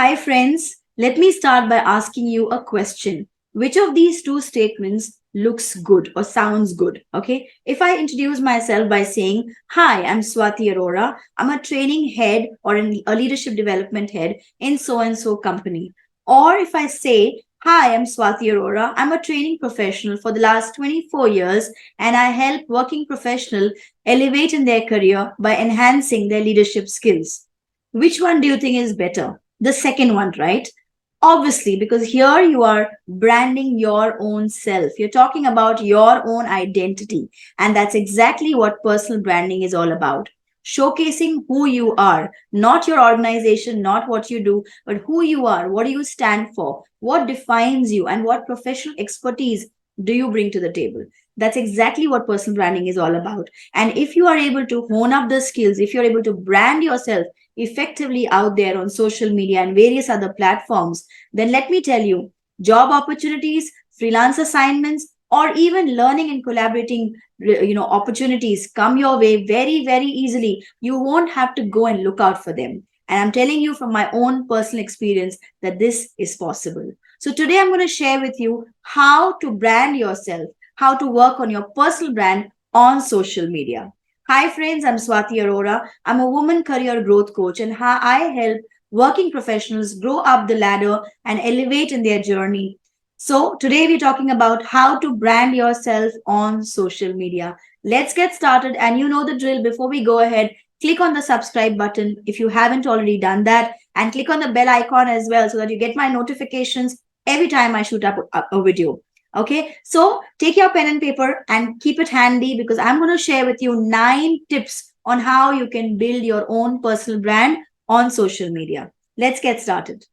Hi, friends. Let me start by asking you a question. Which of these two statements looks good or sounds good? Okay. If I introduce myself by saying, Hi, I'm Swati Arora. I'm a training head or a leadership development head in so and so company. Or if I say, Hi, I'm Swati Arora. I'm a training professional for the last 24 years and I help working professionals elevate in their career by enhancing their leadership skills. Which one do you think is better? The second one, right? Obviously, because here you are branding your own self. You're talking about your own identity. And that's exactly what personal branding is all about. Showcasing who you are, not your organization, not what you do, but who you are. What do you stand for? What defines you? And what professional expertise do you bring to the table? That's exactly what personal branding is all about. And if you are able to hone up the skills, if you're able to brand yourself effectively out there on social media and various other platforms, then let me tell you, job opportunities, freelance assignments, or even learning and collaborating opportunities come your way very, very easily. You won't have to go and look out for them. And I'm telling you from my own personal experience that this is possible. So today I'm going to share with you how to brand yourself, how to work on your personal brand on social media. Hi friends, I'm Swati Arora. I'm a woman career growth coach and how I help working professionals grow up the ladder and elevate in their journey. So, today we're talking about how to brand yourself on social media. Let's get started. And you know the drill. Before we go ahead, click on the subscribe button if you haven't already done that, and click on the bell icon as well so that you get my notifications every time I shoot up a video. Okay, so take your pen and paper and keep it handy because I'm going to share with you 9 tips on how you can build your own personal brand on social media. Let's get started.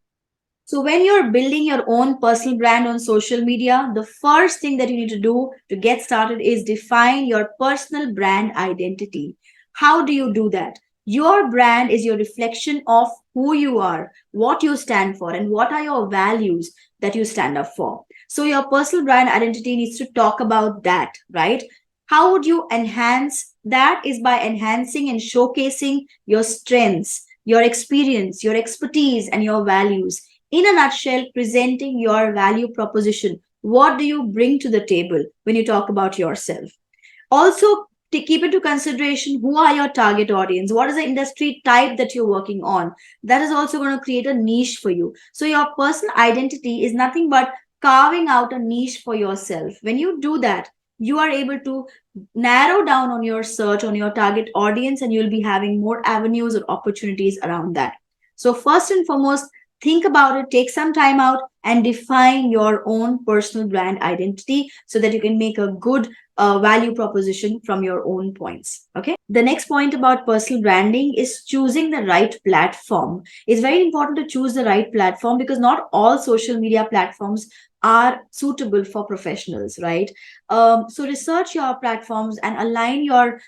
So, when you're building your own personal brand on social media, the first thing that you need to do to get started is define your personal brand identity. How do you do that? Your brand is your reflection of who you are, what you stand for, and what are your values that you stand up for. So, your personal brand identity needs to talk about that, right? How would you enhance that? Is by enhancing and showcasing your strengths, your experience, your expertise, and your values. In a nutshell, presenting your value proposition. What do you bring to the table when you talk about yourself? Also, to keep into consideration who are your target audience, what is the industry type that you're working on. That is also going to create a niche for you. So, your personal identity is nothing but carving out a niche for yourself. When you do that, you are able to narrow down on your search on your target audience and you'll be having more avenues or opportunities around that. So, first and foremost, think about it, take some time out and define your own personal brand identity so that you can make a good value proposition from your own points. Okay. The next point about personal branding is choosing the right platform. It's very important to choose the right platform because not all social media platforms are suitable for professionals, right? So research your platforms and align your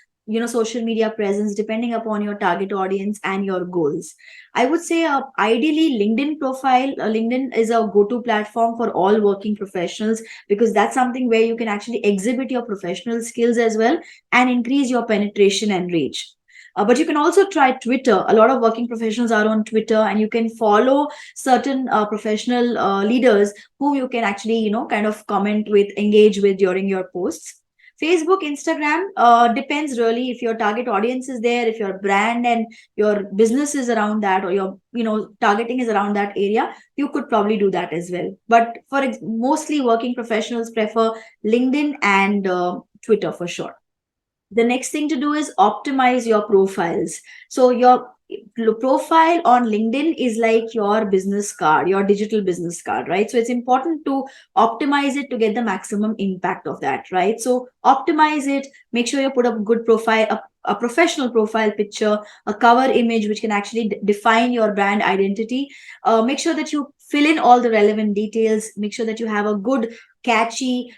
social media presence depending upon your target audience and your goals. I would say ideally LinkedIn is a go-to platform for all working professionals because that's something where you can actually exhibit your professional skills as well and increase your penetration and reach. But you can also try Twitter. A lot of working professionals are on Twitter, and you can follow certain professional leaders who you can actually, kind of comment with, engage with during your posts. Facebook, Instagram depends really if your target audience is there, if your brand and your business is around that, or your targeting is around that area, you could probably do that as well. But mostly working professionals prefer LinkedIn and Twitter for sure. The next thing to do is optimize your profiles. So your profile on LinkedIn is like your business card, your digital business card, right? So it's important to optimize it to get the maximum impact of that, right? So optimize it, make sure you put a good profile, a professional profile picture, a cover image which can actually define your brand identity. Make sure that you fill in all the relevant details, make sure that you have a good catchy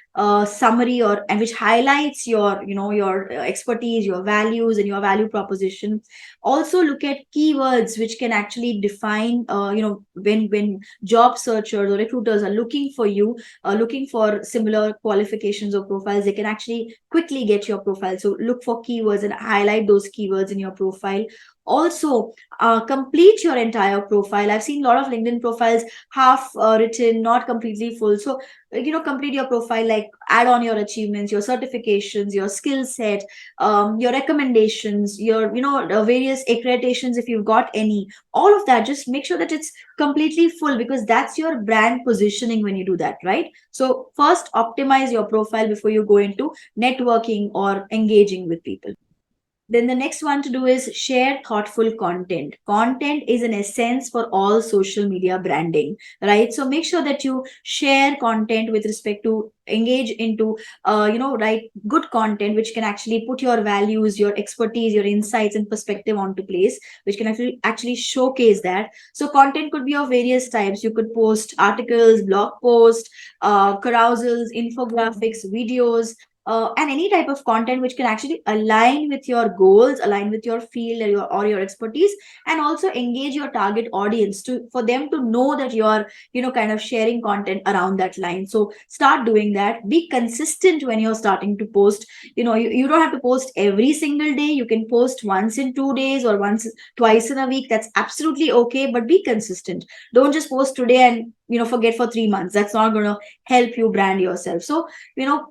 summary or and which highlights your expertise, your values, and your value proposition. Also look at keywords which can actually define when job searchers or recruiters are looking for you, looking for similar qualifications or profiles, they can actually quickly get your profile. So look for keywords and highlight those keywords in your profile. Also, complete your entire profile. I've seen a lot of LinkedIn profiles half written, not completely full. So, complete your profile, like add on your achievements, your certifications, your skill set, your recommendations, your, various accreditations if you've got any. All of that, just make sure that it's completely full, because that's your brand positioning when you do that, right? So, first, optimize your profile before you go into networking or engaging with people. Then the next one to do is share thoughtful content. Content is an essence for all social media branding, right? So make sure that you share content with respect to engage into, right, good content which can actually put your values, your expertise, your insights and perspective onto place, which can actually showcase that. So content could be of various types. You could post articles, blog posts, carousels, infographics, videos, and any type of content which can actually align with your goals, align with your field or your expertise, and also engage your target audience to for them to know that you are, kind of sharing content around that line. So start doing that. Be consistent when you're starting to post. You don't have to post every single day. You can post once in 2 days or once twice in a week. That's absolutely okay, but be consistent. Don't just post today and forget for 3 months. That's not going to help you brand yourself. So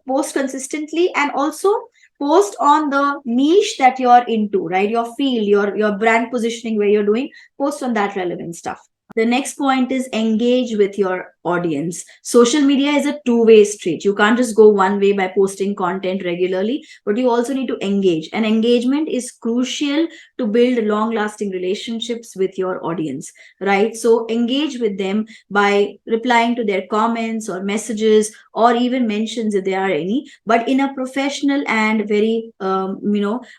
post consistently, and also post on the niche that you're into, right? Your field, your brand positioning, where you're doing, post on that relevant stuff. The next point is engage with your audience. Social media is a two-way street. You can't just go one way by posting content regularly, but you also need to engage. And engagement is crucial to build long-lasting relationships with your audience, right? So engage with them by replying to their comments or messages or even mentions if there are any, but in a professional and very,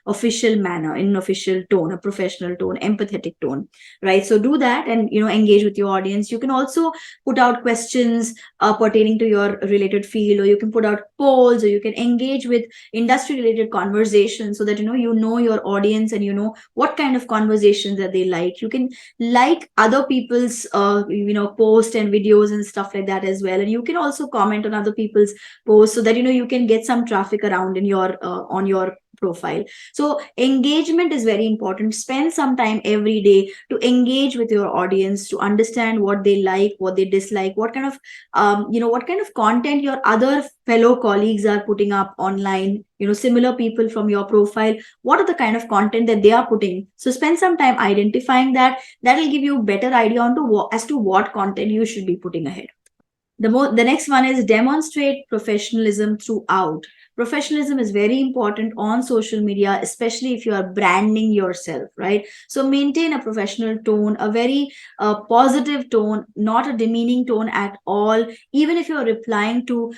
official manner, in an official tone, a professional tone, empathetic tone, right? So do that and engage with your audience. You can also put out questions pertaining to your related field, or you can put out polls, or you can engage with industry related conversations, so that you know your audience, and you know what kind of conversations that they like. You can like other people's post and videos and stuff like that as well, and you can also comment on other people's posts, so that you can get some traffic around in your on your profile. So engagement is very important. Spend some time every day to engage with your audience, to understand what they like, what they dislike, what kind of what kind of content your other fellow colleagues are putting up online, similar people from your profile, what are the kind of content that they are putting. So spend some time identifying that. That will give you better idea on to as to what content you should be putting ahead. The next one is demonstrate professionalism throughout. Professionalism is very important on social media, especially if you are branding yourself, right? So maintain a professional tone, a very positive tone, not a demeaning tone at all. Even if you're replying to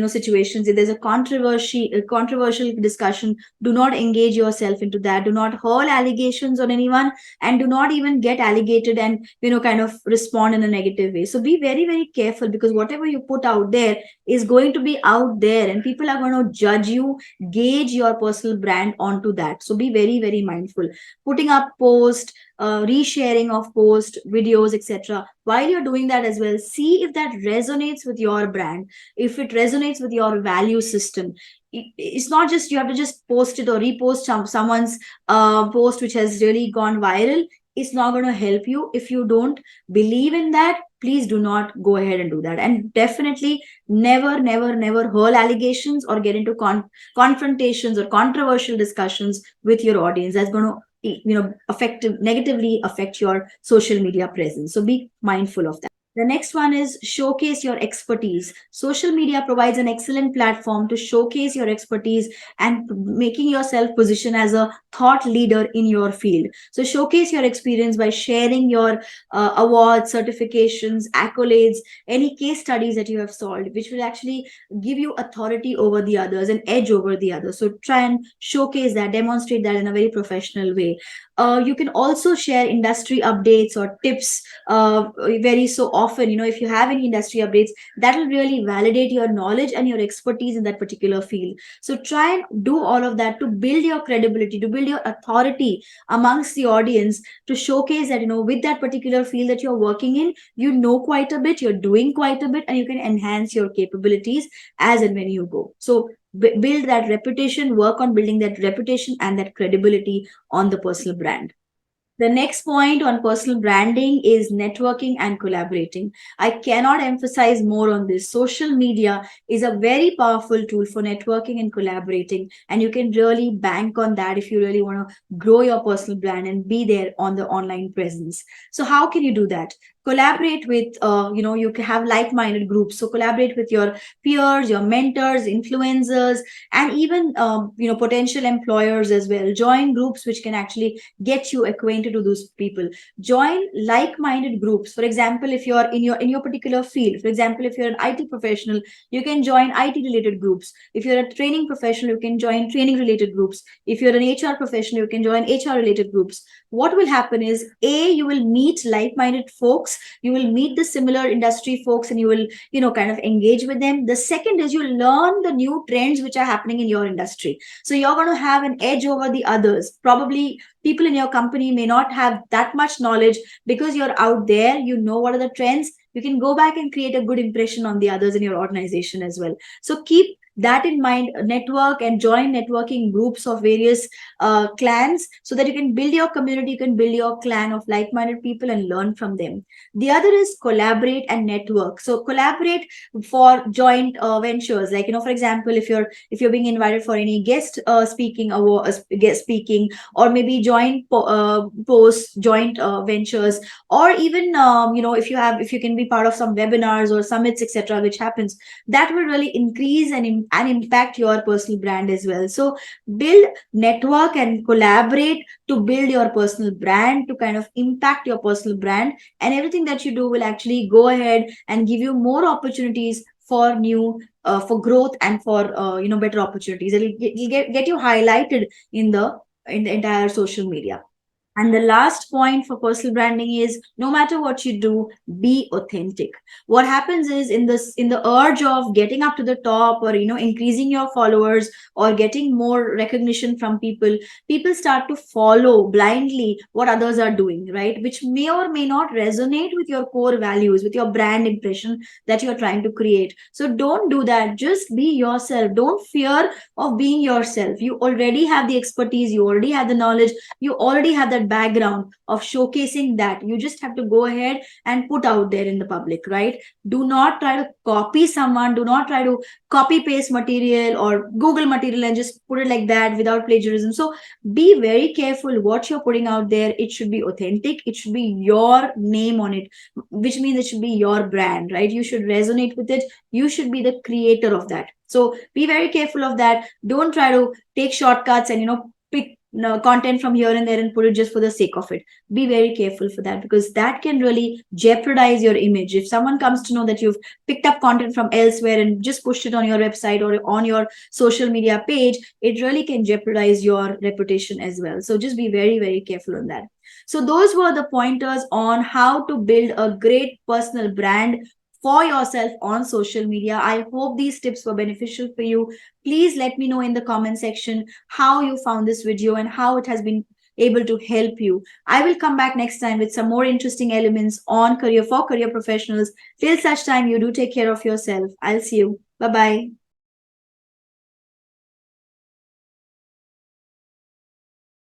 situations, if there's a controversial discussion, do not engage yourself into that. Do not hurl allegations on anyone, and do not even get alligated and kind of respond in a negative way. So be very very careful, because whatever you put out there is going to be out there, and people are going to judge you, gauge your personal brand onto that. So be very very mindful. Putting up post, resharing of post videos, etc. While you're doing that as well, see if that resonates with your brand, if it resonates with your value system. It's not just you have to just post it or repost someone's post which has really gone viral. It's not going to help you. If you don't believe in that, please do not go ahead and do that. And definitely never never never hurl allegations or get into confrontations or controversial discussions with your audience. That's going to negatively affect your social media presence. So be mindful of that. The next one is showcase your expertise. Social media provides an excellent platform to showcase your expertise and making yourself position as a thought leader in your field. So showcase your experience by sharing your awards, certifications, accolades, any case studies that you have solved, which will actually give you authority over the others, an edge over the others. So try and showcase that, demonstrate that in a very professional way. You can also share industry updates or tips very so often. If you have any industry updates, that will really validate your knowledge and your expertise in that particular field. So try and do all of that to build your credibility, to build your authority amongst the audience, to showcase that with that particular field that you're working in, quite a bit, you're doing quite a bit, and you can enhance your capabilities as and when you go. So build that reputation, work on building that reputation and that credibility on the personal brand. The next point on personal branding is networking and collaborating. I cannot emphasize more on this. Social media is a very powerful tool for networking and collaborating, and you can really bank on that if you really want to grow your personal brand and be there on the online presence. So, how can you do that? Collaborate with, you can have like minded groups. So, collaborate with your peers, your mentors, influencers, and even, potential employers as well. Join groups which can actually get you acquainted to those people. Join like-minded groups. For example, if you're in your particular field, for example, if you're an IT professional, you can join IT related groups. If you're a training professional, you can join training related groups. If you're an HR professional, you can join HR related groups. What will happen is, a, you will meet like-minded folks, you will meet the similar industry folks, and you will, kind of engage with them. The second is, you learn the new trends which are happening in your industry, so you're going to have an edge over the others. Probably people in your company may not have that much knowledge. Because you're out there, you know what are the trends, you can go back and create a good impression on the others in your organization as well. So keep that in mind. Network and join networking groups of various clans, so that you can build your community, you can build your clan of like-minded people and learn from them. The other is collaborate and network. So collaborate for joint ventures, like, for example, if you're being invited for any guest speaking award, guest speaking, or maybe joint posts, joint ventures, or even, if you can be part of some webinars or summits, etc., which happens, that will really increase and impact your personal brand as well. So build network and collaborate to build your personal brand, to kind of impact your personal brand, and everything that you do will actually go ahead and give you more opportunities for new for growth, and for better opportunities. It'll get you highlighted in the entire social media. And the last point for personal branding is, no matter what you do, be authentic. What happens is, in the urge of getting up to the top, or increasing your followers, or getting more recognition from people, people start to follow blindly what others are doing, right? Which may or may not resonate with your core values, with your brand impression that you're trying to create. So don't do that. Just be yourself. Don't fear of being yourself. You already have the expertise, you already have the knowledge, you already have that background of showcasing that. You just have to go ahead and put out there in the public, right? Do not try to copy someone, do not try to copy paste material or Google material and just put it like that without plagiarism. So be very careful what you're putting out there. It should be authentic, it should be your name on it, which means it should be your brand, right? You should resonate with it, you should be the creator of that. So be very careful of that. Don't try to take shortcuts and pick content from here and there and put it just for the sake of it. Be very careful for that, because that can really jeopardize your image. If someone comes to know that you've picked up content from elsewhere and just pushed it on your website or on your social media page, it really can jeopardize your reputation as well. So just be very, very careful on that. So those were the pointers on how to build a great personal brand for yourself on social media. I hope these tips were beneficial for you. Please let me know in the comment section how you found this video and how it has been able to help you. I will come back next time with some more interesting elements on career for career professionals. Till such time, you do take care of yourself. I'll see you. Bye bye.